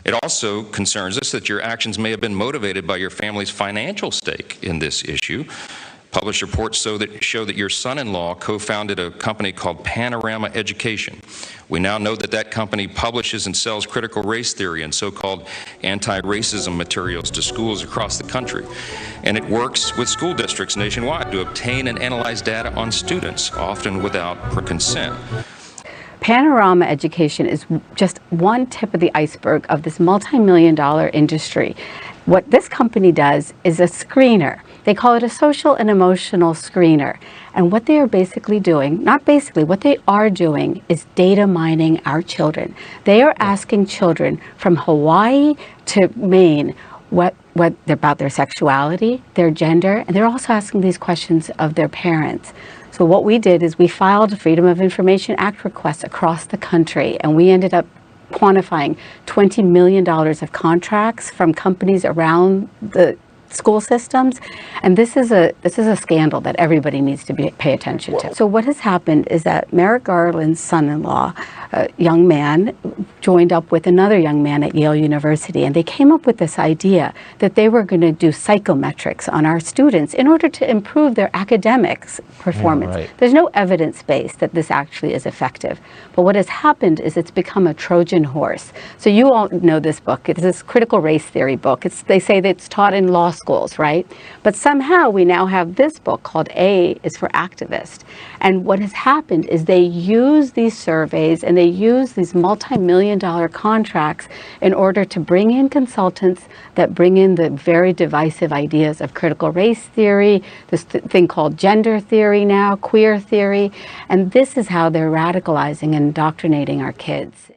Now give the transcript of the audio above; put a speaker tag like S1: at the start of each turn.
S1: It also concerns us that your actions may have been motivated by your family's financial stake in this issue. Published reports show that your son-in-law co-founded a company called Panorama Education. We now know that that company publishes and sells critical race theory and so-called anti-racism materials to schools across the country. And it works with school districts nationwide to obtain and analyze data on students, often without consent.
S2: Panorama Education is just one tip of the iceberg of this multi-million-dollar industry. What this company does is a screener. They call it a social and emotional screener. And what they are basically doing, not basically, what they are doing is data mining our children. They are asking children from Hawaii to Maine what about their sexuality, their gender, and they're also asking these questions of their parents. So what we did is we filed Freedom of Information Act requests across the country, and we ended up quantifying $20 million of contracts from companies around the school systems, and this is a scandal that everybody needs to pay attention to. So what has happened is that Merrick Garland's son-in-law, a young man, joined up with another young man at Yale University, and they came up with this idea that they were going to do psychometrics on our students in order to improve their academics performance. Yeah, right. There's no evidence base that this actually is effective, but what has happened is it's become a Trojan horse. So you all know this book. It's this critical race theory book. They say that it's taught in law schools, right? But somehow we now have this book called A is for Activist. And what has happened is they use these surveys and they use these multi-million-dollar contracts in order to bring in consultants that bring in the very divisive ideas of critical race theory, this thing called gender theory now, queer theory, and this is how they're radicalizing and indoctrinating our kids.